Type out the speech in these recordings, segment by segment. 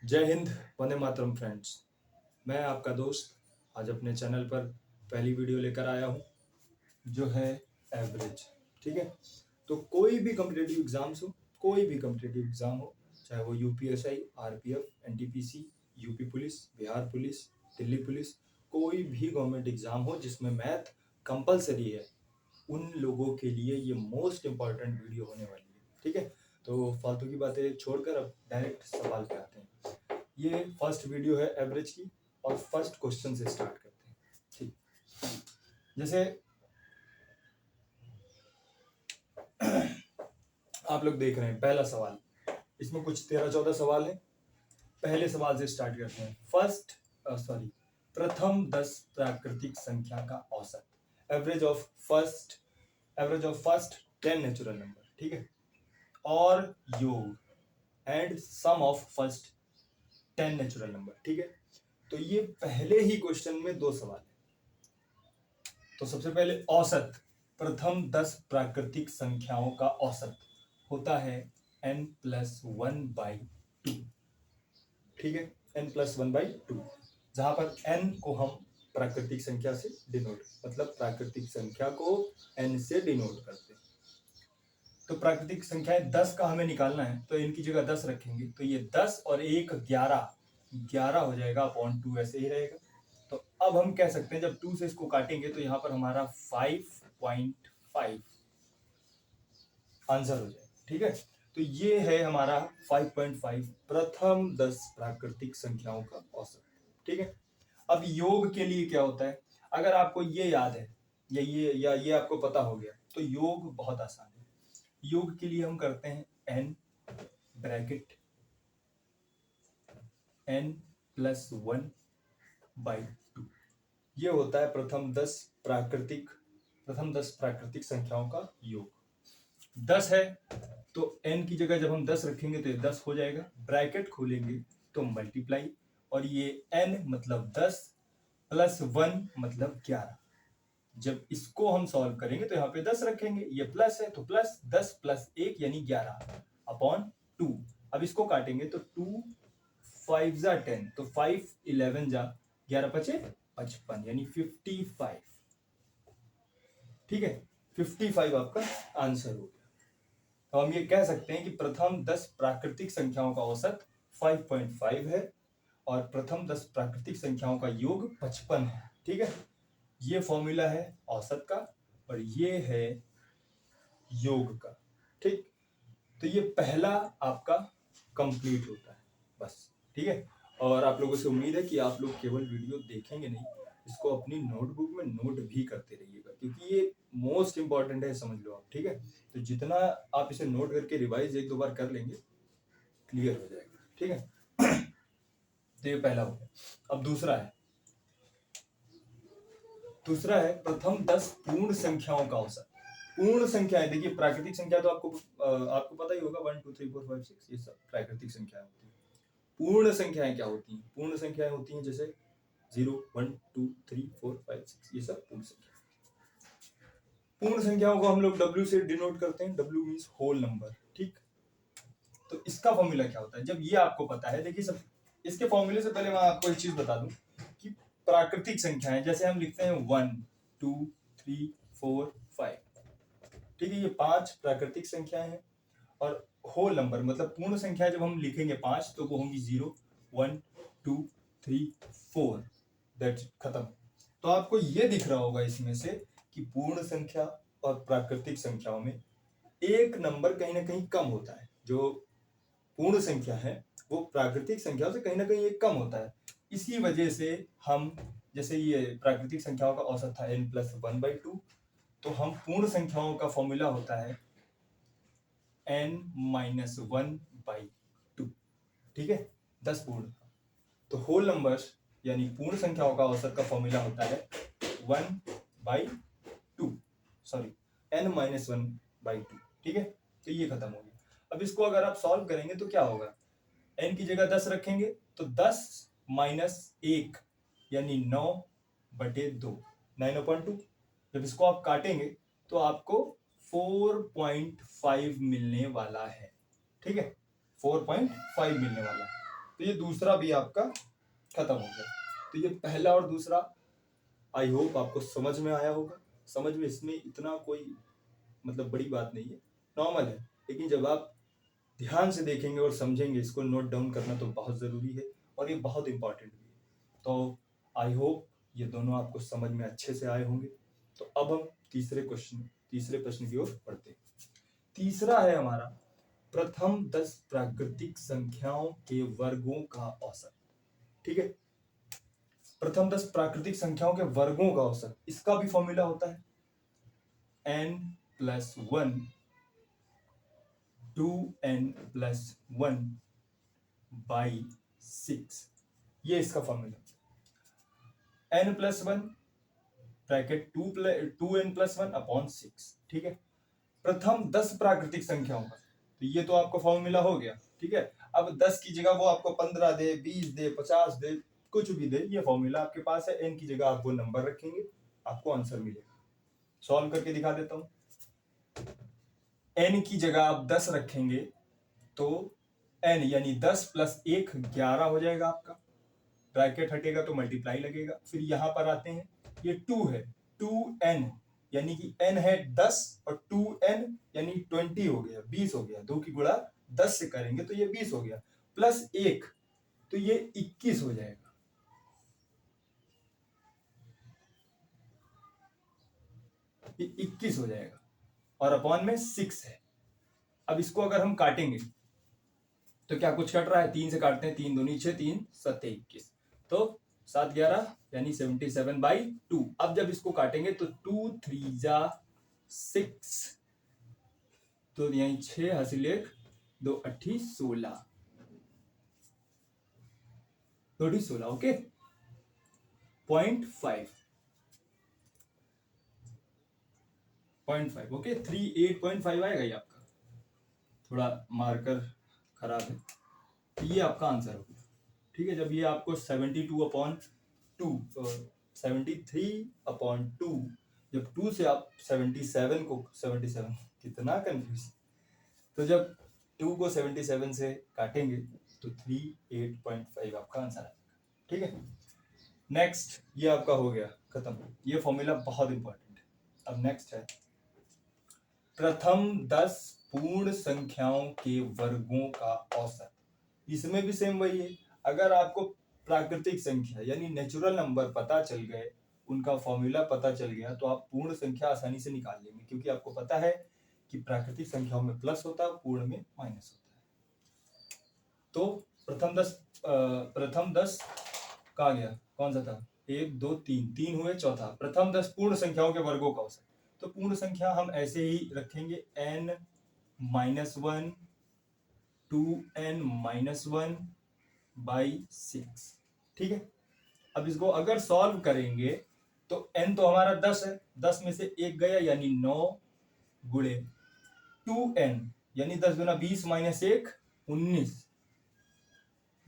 जय हिंद, वंदे मातरम फ्रेंड्स। मैं आपका दोस्त आज अपने चैनल पर पहली वीडियो लेकर आया हूँ जो है एवरेज। ठीक है, तो कोई भी कम्पिटेटिव एग्जाम्स हो, कोई भी कम्पिटेटिव एग्जाम हो, चाहे वो UPSI, RPF, NTPC, UP police, Bihar police, Delhi police, कोई भी गवर्नमेंट एग्जाम हो जिसमें मैथ कंपलसरी है, उन लोगों के लिए ये मोस्ट इम्पॉर्टेंट वीडियो होने वाली है। ठीक है, तो फालतू की बातें छोड़कर अब डायरेक्ट सवाल पे आते हैं। ये फर्स्ट वीडियो है एवरेज की और फर्स्ट क्वेश्चन से स्टार्ट करते हैं। ठीक, जैसे आप लोग देख रहे हैं पहला सवाल, इसमें कुछ 13-14 सवाल है। पहले सवाल से स्टार्ट करते हैं। प्रथम 10 प्राकृतिक संख्या का औसत, average of first 10 natural number. ठीक है, और योग and sum of first 10 natural number. ठीक है, तो ये पहले ही क्वेश्चन में दो सवाल है। तो सबसे पहले औसत, प्रथम 10 प्राकृतिक संख्याओं का औसत होता है n+1/2। ठीक है, n+1/2, जहां पर n को हम प्राकृतिक संख्या से डिनोट, मतलब प्राकृतिक संख्या को n से डिनोट करते हैं। तो प्राकृतिक संख्याएं 10 का हमें निकालना है, तो इनकी जगह 10 रखेंगे, तो ये 10 और 1 11 हो जाएगा, अपॉन 2 ऐसे ही रहेगा। तो अब हम कह सकते हैं जब 2 से इसको काटेंगे तो यहाँ पर हमारा 5.5 आंसर हो जाएगा। ठीक है, तो ये है हमारा 5.5 प्रथम 10 प्राकृतिक संख्याओं का औसत। ठीक है, अब योग के लिए क्या होता है, अगर आपको ये याद है या ये आपको पता हो गया तो योग बहुत आसान है। योग के लिए हम करते हैं n ब्रैकेट n+1/2। ये होता है प्रथम 10 प्राकृतिक संख्याओं का योग। 10 है तो n की जगह जब हम 10 रखेंगे तो ये 10 हो जाएगा, ब्रैकेट खोलेंगे तो मल्टीप्लाई, और ये n मतलब 10 प्लस 1 मतलब 11। जब इसको हम सॉल्व करेंगे तो यहाँ पे 10 रखेंगे, ये प्लस है तो प्लस 10 प्लस 1 यानी 11 अपॉन 2। अब इसको काटेंगे तो 2 5 जा 10, तो 5 11 जा 11 पचे 55 यानी 55। ठीक है, 55 आपका आंसर हो गया। तो हम ये कह सकते हैं कि प्रथम 10 प्राकृतिक संख्याओं का औसत 5.5 है और प्रथम 10 प्राकृतिक संख्याओं का योग 55 है। ठीक है, ये फॉर्मूला है औसत का और ये है योग का। ठीक, तो ये पहला आपका कंप्लीट होता है बस। ठीक है, और आप लोगों से उम्मीद है कि आप लोग केवल वीडियो देखेंगे नहीं, इसको अपनी नोटबुक में नोट भी करते रहिएगा, क्योंकि ये मोस्ट इंपॉर्टेंट है, समझ लो आप। ठीक है, तो जितना आप इसे नोट करके रिवाइज 1-2 बार कर लेंगे, क्लियर हो जाएगा। ठीक है, तो ये पहला हो गया। अब दूसरा है प्रथम 10 पूर्ण संख्याओं का औसत। पूर्ण संख्या है, देखिए प्राकृतिक संख्या तो आपको पता ही होगा, 1 2 3 4 5 6, ये सब प्राकृतिक संख्याएं होती हैं। पूर्ण संख्याएं क्या होती हैं? पूर्ण संख्याएं होती हैं जैसे 0 1 2 3 4 5 6, ये सब पूर्ण संख्या। पूर्ण संख्याओं को हम लोग W से डिनोट करते हैं, W मीन्स होल नंबर। ठीक, तो इसका फॉर्मूला क्या होता है जब ये आपको पता है? देखिए सब, इसके फॉर्मूले से पहले मैं आपको एक चीज बता दूं कि प्राकृतिक संख्याएं जैसे हम लिखते हैं 1 2 3 4 5। ठीक है, ये 5 प्राकृतिक संख्याएं हैं, और होल नंबर मतलब पूर्ण संख्या जब हम लिखेंगे 5 तो वो होंगी 0 1 2 3 4, दैट्स खत्म। तो आपको ये दिख रहा होगा इसमें से कि पूर्ण संख्या और प्राकृतिक संख्याओं में एक नंबर कहीं ना कहीं कम होता है। जो पूर्ण संख्या है वो प्राकृतिक संख्याओं से कहीं ना कहीं एक कम होता है। इसी वजह से हम, जैसे ये प्राकृतिक संख्याओं का औसत था n+1/2, तो हम पूर्ण संख्याओं का फॉर्मूला होता है n-1/2। ठीक है, 10 पूर्ण। तो होल नंबर्स यानी पूर्ण संख्याओं का औसत का फॉर्मूला होता है 1/2, सॉरी n-1/2। ठीक है, तो ये खत्म हो गया। अब इसको अगर आप सॉल्व करेंगे तो क्या होगा? n की जगह 10 रखेंगे तो 10 - 1 यानी 9/2, 9/2। जब इसको आप काटेंगे तो आपको 4.5 मिलने वाला है। ठीक है, 4.5 मिलने वाला है। तो ये दूसरा भी आपका खत्म हो गया। तो ये पहला और दूसरा आई होप आपको समझ में आया होगा। समझ में इसमें इतना कोई मतलब बड़ी बात नहीं है, नॉर्मल है, लेकिन जब आप ध्यान से देखेंगे और समझेंगे, इसको नोट डाउन करना तो बहुत ज़रूरी है और ये बहुत इंपॉर्टेंट भी है। तो आई होप ये दोनों आपको समझ में अच्छे से आए होंगे। तो अब हम तीसरे प्रश्न की ओर बढ़ते हैं। तीसरा है हमारा प्रथम 10 प्राकृतिक संख्याओं के वर्गों का औसत। ठीक है, प्रथम 10 प्राकृतिक संख्याओं के वर्गों का औसत, इसका भी फॉर्मूला होता है n+1 2n+1 बाई 6। ये इसका formula n+1 bracket 2n+1 upon 6। ठीक है, प्रथम 10 प्राकृतिक संख्याओं का, तो ये तो आपको फॉर्मूला हो गया। ठीक है, अब 10 की जगह वो आपको 15 दे, 20 दे, 50 दे, कुछ भी दे, ये फॉर्मूला आपके पास है। n की जगह आप वो नंबर रखेंगे, आपको आंसर मिलेगा। सॉल्व करके दिखा देता हूं। n की जगह आप 10 रखेंगे तो n यानी 10 + 1 11 हो जाएगा आपका। ब्रैकेट हटेगा तो मल्टीप्लाई लगेगा। फिर यहां पर आते हैं, ये 2 है, 2n यानी कि n है 10 और 2n यानी 20 हो गया, 20 हो गया। 2 की गुणा 10 से करेंगे तो ये 20 हो गया, प्लस 1 तो ये 21 हो जाएगा। ये 21 हो जाएगा और अपॉन में 6 है। अब इसको अगर हम काटेंगे तो क्या कुछ कट रहा है? 3 से काटते हैं, 3 दूनी 6, 3 7 21, तो 7 11 यानी 77/2। अब जब इसको काटेंगे तो 2 3 जा 6, तो यही 6 हासिल 1 2 8 16, 2 16। ओके, 0.5 ओके, 38.5 आएगा ये आपका। थोड़ा मार्कर खराब है, तो ये आपका आंसर हो गया। ठीक है, जब ये आपको 72/2 73/2, जब 2 से आप 77 को 77 कितना कंफ्यूज, तो जब 2 को 77 से काटेंगे तो 38.5 आपका आंसर आएगा। ठीक है, नेक्स्ट ये आपका हो गया खत्म। ये फॉर्मूला बहुत इंपॉर्टेंट है। अब नेक्स्ट है प्रथम 10 पूर्ण संख्याओं के वर्गों का औसत। इसमें भी सेम वही है। अगर आपको प्राकृतिक संख्या यानी नेचुरल नंबर पता चल गए, उनका फॉर्मूला पता चल गया, तो आप पूर्ण संख्या आसानी से निकाल लेंगे, क्योंकि आपको पता है कि प्राकृतिक संख्याओं में प्लस होता है, पूर्ण में माइनस होता है। तो प्रथम 10 कहा गया, कौन सा था? 1 2 3 हुए, चौथा प्रथम 10 पूर्ण संख्याओं के वर्गों का औसत। तो पूर्ण संख्या हम ऐसे ही रखेंगे, n-1 2n-1 बाई 6। ठीक है, अब इसको अगर सॉल्व करेंगे तो n तो हमारा 10 है, 10 में से 1 गया यानी 9 गुणे 2n यानी 10 गुना 20 माइनस 1 19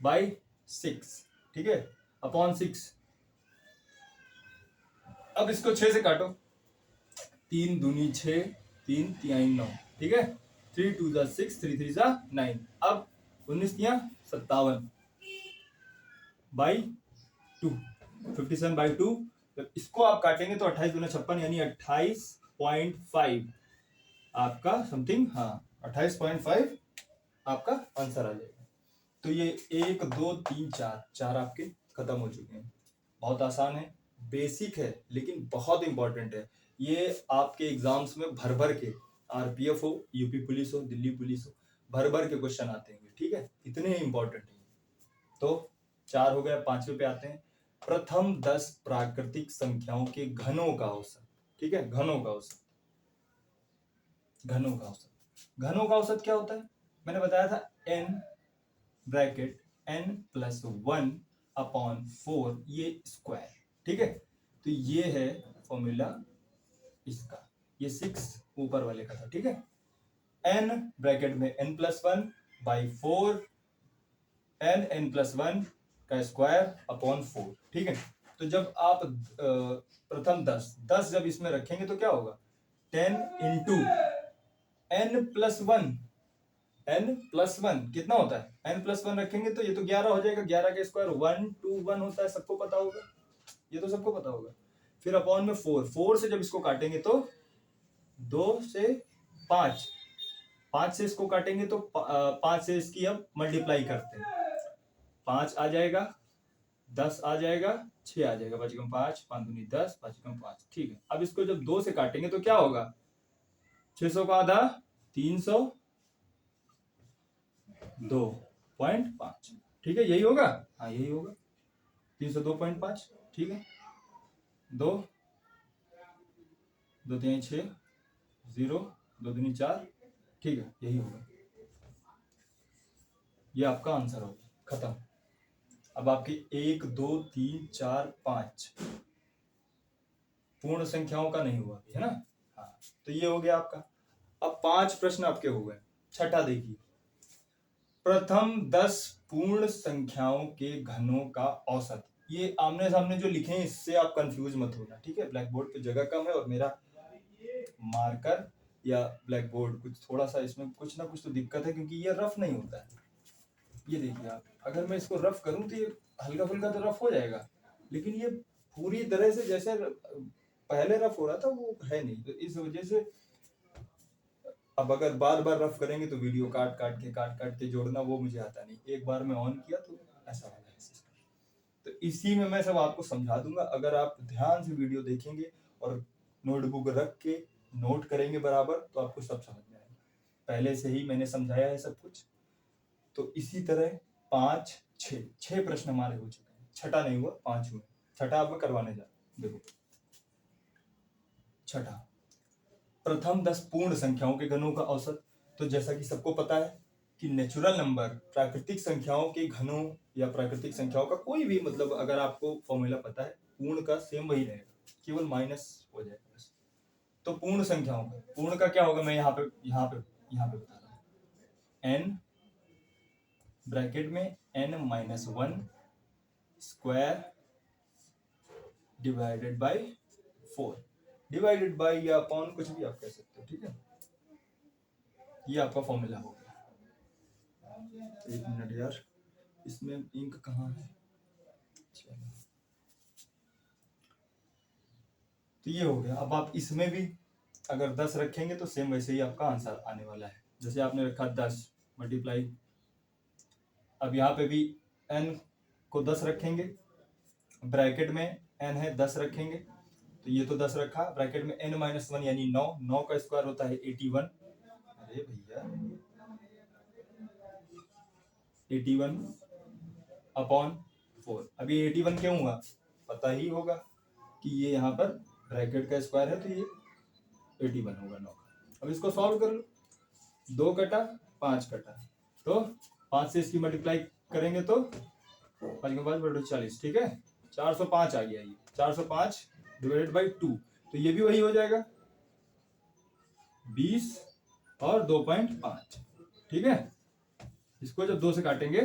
बाई 6। ठीक है, अपॉन 6। अब इसको 6 से काटो, 3 दूनी 6 3 3 9। ठीक है, 3 2 जा 6 3 3 जा 9। अब 19 तिया 57 बाई 2, 57/2। जब इसको आप काटेंगे तो 28 दूना 56 यानी 28.5 आपका समथिंग, हाँ 28.5 आपका आंसर आ जाएगा। तो ये 1 2 3 4 आपके खत्म हो चुके हैं। बहुत आसान है, बेसिक है, लेकिन बहुत इंपॉर्टेंट है। ये आपके एग्जाम्स में भर भर के, आरपीएफ हो, यूपी पुलिस हो, दिल्ली पुलिस हो, भर भर के क्वेश्चन आते हैं। ठीक है, इतने इंपॉर्टेंट है। तो 4 हो गया, 5वें पे आते हैं, प्रथम 10 प्राकृतिक संख्याओं के घनों का औसत। ठीक है, घनों का औसत। घनों का औसत क्या होता है? मैंने बताया था n ब्रैकेट n+1 अपॉन 4 ये स्क्वायर। ठीक है, तो ये है फॉर्मूला इसका, ये 6 ऊपर वाले का था। ठीक है, n ब्रैकेट में n+1 बाई 4 n+1 का स्क्वायर अपॉन 4। ठीक है, तो जब आप प्रथम 10 जब इसमें रखेंगे तो क्या होगा? 10 इंटू n+1 n+1 कितना होता है, n+1 रखेंगे तो ये तो 11 हो जाएगा, 11 का स्क्वायर 121 होता है, सबको पता होगा, ये तो सबको पता होगा। फिर अपॉन में 4 से जब इसको काटेंगे तो 2 से 5, 5 से इसको काटेंगे तो 5 से इसकी अब मल्टीप्लाई करते हैं, 5 आ जाएगा, 10 आ जाएगा, 6 आ जाएगा, 5 5, 5 दूनी 10, 5 5, ठीक है। अब इसको जब 2 से काटेंगे तो क्या होगा, 600 का आधा 302.5, ठीक है, यही होगा, हाँ यही होगा 302.5, ठीक है। 2 2 3 6 0 2 दूनी 4, ठीक है, यही होगा, ये आपका आंसर होगा, खत्म। अब आपकी 1 2 3 4 5 पूर्ण संख्याओं का नहीं हुआ है ना, हाँ, तो ये हो गया आपका। अब 5 प्रश्न आपके हो गए। छठा देखिए, प्रथम 10 पूर्ण संख्याओं के घनों का औसत। ये आमने सामने जो लिखे हैं इससे आप कंफ्यूज मत होना, ठीक है, ब्लैक बोर्ड पे जगह कम है और मेरा मार्कर या ब्लैक बोर्ड कुछ थोड़ा सा इसमें कुछ ना कुछ तो दिक्कत है, क्योंकि ये रफ नहीं होता है। ये देखिए आप, अगर मैं इसको रफ करूं तो ये हल्का फुल्का तो रफ हो जाएगा, लेकिन ये पूरी तरह से जैसे पहले रफ हो रहा था वो है नहीं, तो इस वजह से अब अगर बार बार रफ करेंगे तो वीडियो काट काट के जोड़ना वो मुझे आता नहीं, एक बार मैं ऑन किया तो ऐसा वाला है सिस्टम। तो इसी में मैं सब आपको समझा दूंगा, अगर आप ध्यान से वीडियो देखेंगे और नोटबुक रख के नोट करेंगे बराबर तो आपको सब समझ में आएगा, पहले से ही मैंने समझाया है सब कुछ। तो इसी तरह 5 6 प्रश्न हमारे हो चुके हैं, छठा नहीं हुआ, 5 हुए, छठा अब मैं करवाने जा, देखो छठा, प्रथम 10 पूर्ण संख्याओं के घनों का औसत। तो जैसा कि सबको पता है कि नेचुरल नंबर प्राकृतिक संख्याओं के घनों या प्राकृतिक संख्याओं का कोई भी, मतलब अगर आपको फॉर्मूला पता है, पूर्ण का सेम वही रहेगा, केवल माइनस हो जाएगा बस। तो पूर्ण संख्याओं का पूर्ण का क्या होगा, मैं यहाँ पे बता रहा हूँ, n ब्रैकेट में n-1 square divided by 4, divided by या अपॉन कुछ भी आप कह सकते हो, ठीक है, ये आपका फॉर्मूला हो गया। एक मिनट यार, इसमें इंक कहाँ है, चलो तो ये हो गया। अब आप इसमें भी अगर 10 रखेंगे तो सेम वैसे ही आपका आंसर आने वाला है, जैसे आपने रखा 10 मल्टीप्लाई, अब यहाँ पे भी n को 10 रखेंगे, ब्रैकेट में n है 10 रखेंगे, तो ये तो 10 रखा, ब्रैकेट में n-1 यानी 9, 9 का स्क्वायर होता है 81, अरे भैया 81 अपॉन 4। अभी 81 क्यों हुआ पता ही होगा कि ये यहाँ पर ब्रैकेट का स्क्वायर है, तो ये 81 होगा 9 का। अब इसको सॉल्व कर लो, 2 कटा 5 कटा, तो 5 से इसकी मल्टीप्लाई करेंगे तो 5 के 5 40, ठीक है, 405 आ गया, ये 405 डिवाइडेड बाई 2, तो ये भी वही हो जाएगा 20 और 2.5, ठीक है। इसको जब 2 से काटेंगे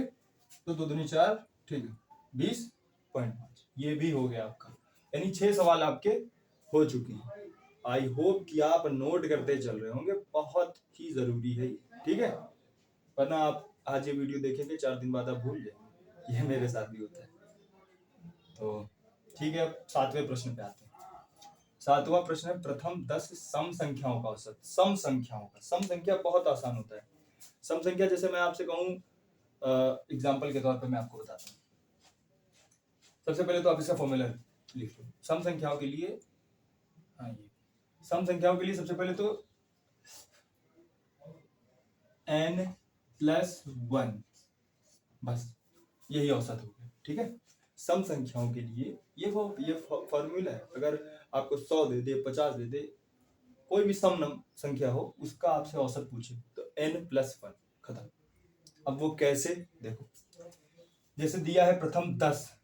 तो 2 दूनी 4, ठीक है, 20.5, ये भी हो गया आपका, यानी 6 सवाल आपके हो चुके हैं। आई होप कि आप नोट करते चल रहे होंगे, बहुत ही जरूरी है, ठीक है, वरना आप आज ये वीडियो देखेंगे 4 दिन बाद आप भूल जाएंगे, ये मेरे साथ भी होता है। तो ठीक है, अब 7वें प्रश्न पे आते हैं। 7वां प्रश्न है, प्रथम 10 सम संख्याओं का औसत। सम संख्याओं का, सम संख्या बहुत आसान होता है। सम संख्या जैसे मैं आपसे कहूं, एग्जाम्पल के तौर पे मैं आपको बताता हूँ। सबसे पहले तो आप इसका फॉर्मूला लिख लो सम संख्याओं के लिए, हाँ ये सम संख्याओं के लिए सबसे पहले तो n+1, बस यही औसत हो गया, ठीक है। सम संख्याओं के लिए ये फॉर्मूला है, अगर आपको 100 दे दे, 50 दे दे, कोई भी सम संख्या हो उसका आपसे औसत पूछे तो n+1, खत्म। अब वो कैसे, देखो जैसे दिया है प्रथम 10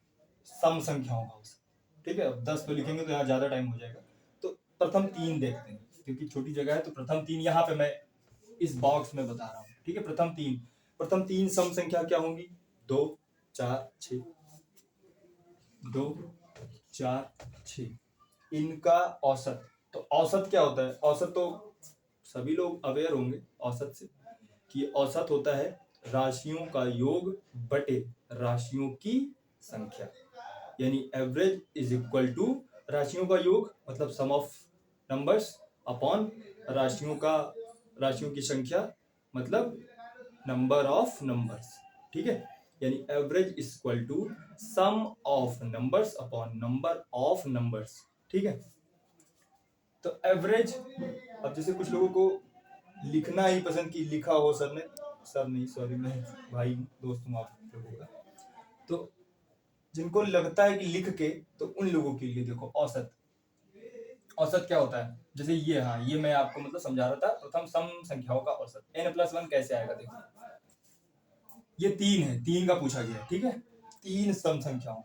सम संख्याओं का औसत, ठीक है, अब 10 तो लिखेंगे तो यहाँ ज्यादा टाइम हो जाएगा, तो प्रथम 3 देखते हैं, क्योंकि छोटी जगह है, तो प्रथम 3 यहाँ पे मैं इस बॉक्स में बता रहा हूँ, ठीक है। प्रथम तीन सम संख्या क्या होंगी, 2 4 6, 2 4 6, इनका औसत। तो औसत क्या होता है, औसत तो सभी लोग अवेयर होंगे औसत से, कि औसत होता है राशियों का योग बटे राशियों की संख्या, यानी एवरेज इज इक्वल टू राशियों का योग मतलब सम ऑफ नंबर्स अपॉन राशियों की संख्या मतलब नंबर ऑफ नंबर्स। ठीक है, यानी average is equal to sum of numbers upon number of numbers. ठीक है, तो एवरेज, अब जैसे कुछ लोगों को लिखना ही पसंद की लिखा हो सर नहीं सॉरी मैं भाई दोस्त हूँ आप लोगों का, तो जिनको लगता है कि लिख के, तो उन लोगों के लिए देखो औसत क्या होता है, जैसे ये, हाँ ये मैं आपको मतलब समझा रहा था, प्रथम सम संख्याओं का औसत n+1 कैसे आएगा। देखो ये 3 है, 3 का पूछा गया है। ठीक है, 3 सम संख्याओं,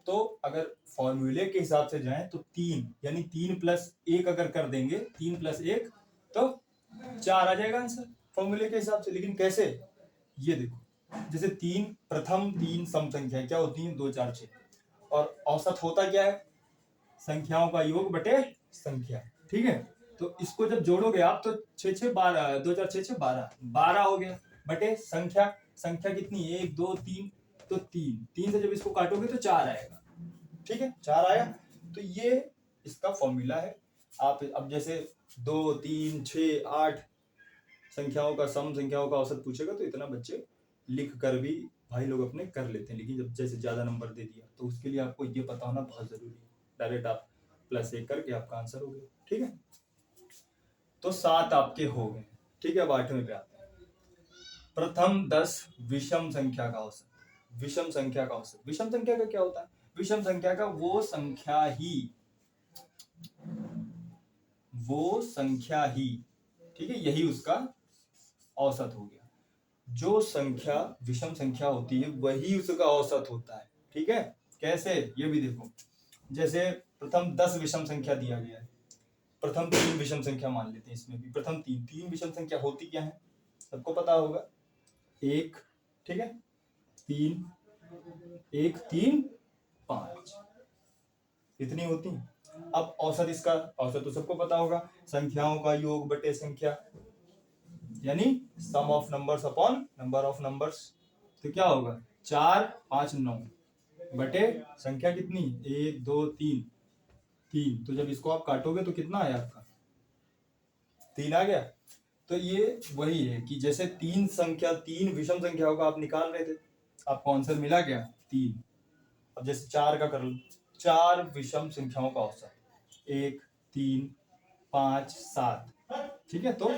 तो अगर फॉर्मूले के हिसाब से जाएं तो 3 यानी 3+1 अगर कर देंगे, 3+1 तो 4 आ जाएगा आंसर फॉर्मूले के हिसाब से। लेकिन कैसे, ये देखो जैसे प्रथम 3 सम संख्या क्या होती हैं, 2 4 6, और औसत होता क्या है, संख्याओं का योग बटे संख्या। ठीक है, तो इसको जब जोड़ोगे आप तो 6 6 12, 2 4 6 6 12 हो गया, बटे संख्या कितनी, 1 2 3, तो 3 से जब इसको काटोगे तो 4 आएगा। ठीक है, 4 आया, तो ये इसका फॉर्मूला है। आप अब जैसे 2 3 6 8 संख्याओं का सम, संख्याओं का औसत पूछेगा तो इतना बच्चे लिख कर भी भाई लोग अपने कर लेते हैं, लेकिन जब जैसे ज्यादा नंबर दे दिया तो उसके लिए आपको ये पता होना बहुत जरूरी है। डायरेक्ट आप +1 करके आपका आंसर हो गया। ठीक है, तो 7 आपके हो गए। ठीक है, अब 8वें पे आते हैं। प्रथम 10 विषम संख्या का औसत। विषम संख्या का औसत, विषम संख्या का क्या होता है, विषम संख्या का वो संख्या ही, ठीक है, यही उसका औसत हो गया। जो संख्या विषम संख्या होती है वही उसका औसत होता है। ठीक है, कैसे, ये भी देखो, जैसे प्रथम 10 विषम संख्या दिया गया है, प्रथम 3 विषम संख्या मान लेते हैं, इसमें भी प्रथम 3 विषम संख्या होती क्या है, सबको पता होगा, 1, ठीक है, 3 1 3 5, इतनी होती है। अब औसत, इसका औसत तो सबको पता होगा, संख्याओं का योग बटे संख्या, यानी sum of numbers upon number of numbers. तो क्या होगा, 4 5 9 बटे संख्या कितनी, 1 2 3 3, तो जब इसको आप काटोगे तो कितना आया आपका, 3 आ गया। तो ये वही है कि जैसे 3 विषम संख्याओं का आप निकाल रहे थे, आपको आंसर मिला क्या, 3। अब जैसे 4 का कर लो, 4 विषम संख्याओं का औसत, 1 3 5 7, ठीक है, तो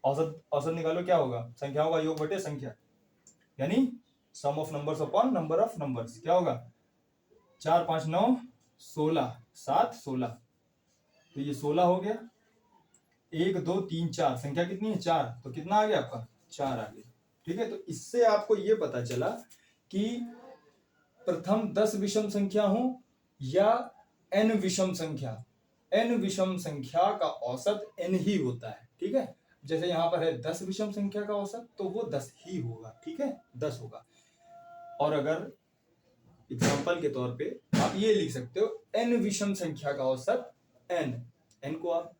औसत निकालो, क्या होगा, संख्याओं का योग बटे संख्या, यानी sum of numbers upon number of numbers. क्या होगा, 4 5 9 16 7 16, तो ये 16 हो गया। 1 2 3 4, संख्या कितनी है, 4, तो कितना आ गया आपका, 4 आ गया। ठीक है, तो इससे आपको ये पता चला कि प्रथम 10 विषम संख्या हो या n विषम संख्या, n विषम संख्या का औसत n ही होता है। ठीक है, जैसे यहाँ पर है 10 विषम संख्या का औसत, तो वो 10 ही होगा। ठीक है, 10 होगा। और अगर एग्जाम्पल के तौर पे आप ये लिख सकते हो, n विषम संख्या का औसत n को आप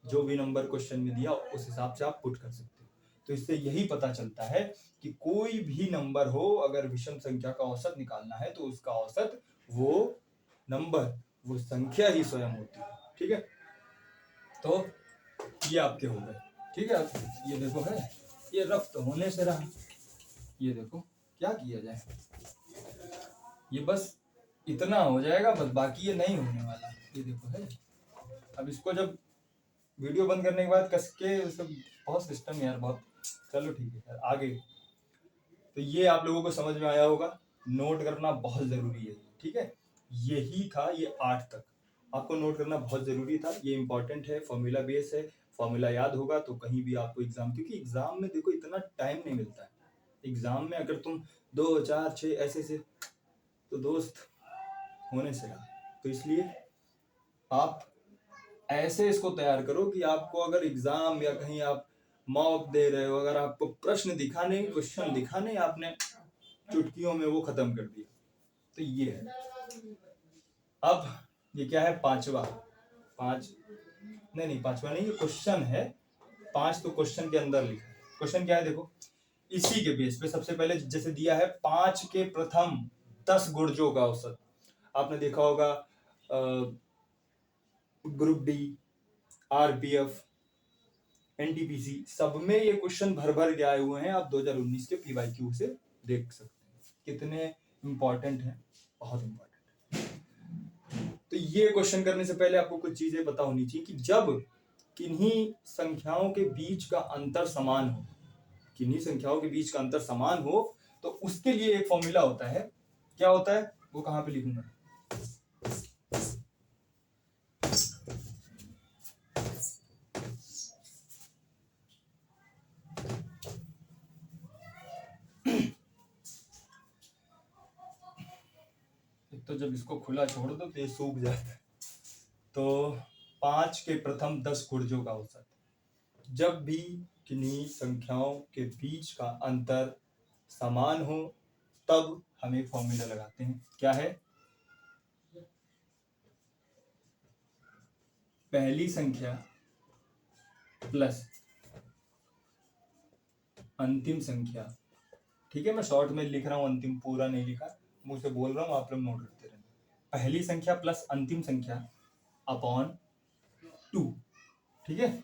जो भी नंबर क्वेश्चन में दिया उस हिसाब से आप पुट कर सकते हो। तो इससे यही पता चलता है कि कोई भी नंबर हो, अगर विषम संख्या का औसत निकालना है तो उसका औसत वो संख्या ही स्वयं होती है। ठीक है, तो ये आपके हो गए। ठीक है, ये देखो है, ये रफ तो होने से रहा, ये देखो क्या किया जाए, ये बस इतना हो जाएगा बस, बाकी ये नहीं होने वाला। ये देखो है, अब इसको जब वीडियो बंद करने के बाद कस के सब, बहुत सिस्टम यार बहुत, चलो ठीक है यार आगे। तो ये आप लोगों को समझ में आया होगा, नोट करना बहुत जरूरी है। ठीक है, यही था ये 8 तक, आपको नोट करना बहुत जरूरी था, ये इंपॉर्टेंट है, फॉर्मूला बेस है, फॉर्मूला याद होगा तो कहीं भी आपको एग्जाम, क्योंकि एग्जाम में देखो इतना टाइम नहीं मिलता है। एग्जाम में अगर तुम 2 4 6 ऐसे से, तो दोस्त होने से रहा। तो इसलिए आप ऐसे इसको तैयार करो कि आपको अगर एग्जाम या कहीं आप मॉक दे रहे हो, अगर आपको प्रश्न दिखाने, क्वेश्चन दिखाने, आपने चुटकियों में वो खत्म कर दिया। तो ये है। अब ये क्या है, पांचवा नहीं, पांचवा नहीं, ये क्वेश्चन है। 5 तो क्वेश्चन के अंदर लिखा है, क्वेश्चन क्या है देखो, इसी के बेस पे सबसे पहले जैसे दिया है 5 के प्रथम 10 गुर्जों का औसत। आपने देखा होगा ग्रुप डी, आरपीएफ, एनटीपीसी सब में ये क्वेश्चन भर भर के आए हुए हैं। आप 2019 के पीवाईक्यू से देख सकते हैं कितने इंपॉर्टेंट हैं, बहुत इंपॉर्टेंट। तो ये क्वेश्चन करने से पहले आपको कुछ चीजें पता होनी चाहिए कि जब किन्हीं संख्याओं के बीच का अंतर समान हो, किन्हीं संख्याओं के बीच का अंतर समान हो तो उसके लिए एक फॉर्मूला होता है। क्या होता है वो कहां पे लिखूंगा, एक तो जब इसको खुला छोड़ दो तो ये सूख जाता है। तो 5 के प्रथम 10 गुर्जों का औसत, जब भी किन्हीं संख्याओं के बीच का अंतर समान हो तब हम एक फॉर्मूला लगाते हैं। क्या है, पहली संख्या प्लस अंतिम संख्या। ठीक है, मैं शॉर्ट में लिख रहा हूं, अंतिम पूरा नहीं लिखा, मुंह से बोल रहा हूं, आप लोग नोट करते रहना। पहली संख्या प्लस अंतिम संख्या अपॉन 2, ठीक है,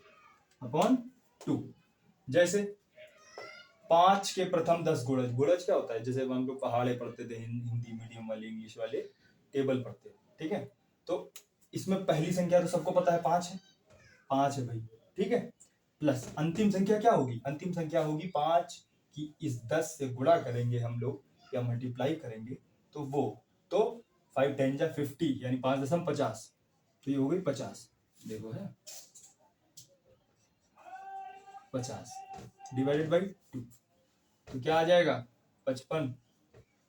अपॉन 2। जैसे 5 के प्रथम 10 गुणज, गुणज क्या होता है, जैसे हम लोग पहाड़े पढ़ते थे, हिंदी मीडियम वाले, इंग्लिश वाले टेबल पढ़ते, ठीक है। तो इसमें पहली संख्या तो सबको पता है 5 है, 5 है भाई, ठीक है। प्लस अंतिम संख्या क्या होगी, अंतिम संख्या होगी 5 की इस 10 से गुणा करेंगे हम लोग या मल्टीप्लाई करेंगे तो वो, तो 5 10 जा 50 यानी 5.50, तो ये हो गई 50। देखो है 50 डिवाइडेड बाई 2, तो क्या आ जाएगा 55।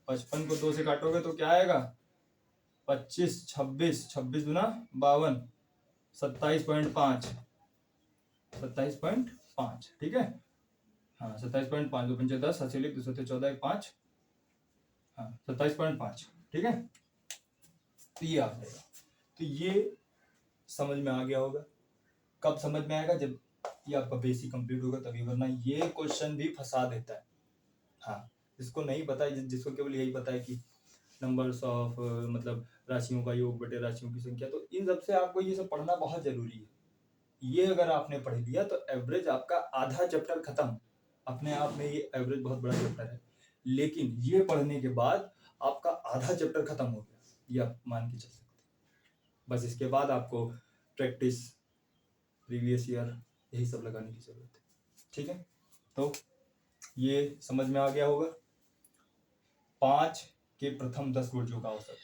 55 को 2 से काटोगे तो क्या आएगा 25, 26, 26 दूना 52, 27.5, 27.5, ठीक है। हाँ 27.5, 2 पंचे 10, 8 2 7 14 5, हाँ 27.5, ठीक है। तो ये आ जाएगा। तो ये समझ में आ गया होगा। कब समझ में आएगा, जब ये आपका बेसिक कंप्लीट होगा तभी, वरना ये क्वेश्चन भी फंसा देता है। हाँ, जिसको नहीं पता है, जिसको केवल यही पता है कि नंबर्स ऑफ मतलब राशियों का योग बटे राशियों की संख्या, तो इन सब से आपको ये सब पढ़ना बहुत जरूरी है। ये अगर आपने पढ़ लिया तो एवरेज आपका आधा चैप्टर खत्म, अपने आप में ये एवरेज बहुत बड़ा चैप्टर है, लेकिन ये पढ़ने के बाद आपका आधा चैप्टर खत्म हो गया, ये आप मान के चल सकते हैं। बस इसके बाद आपको प्रैक्टिस, प्रीवियस ईयर, यही सब लगाने की जरूरत है, ठीक है। तो ये समझ में आ गया होगा, 5 के प्रथम 10 गुर्जों का औसत।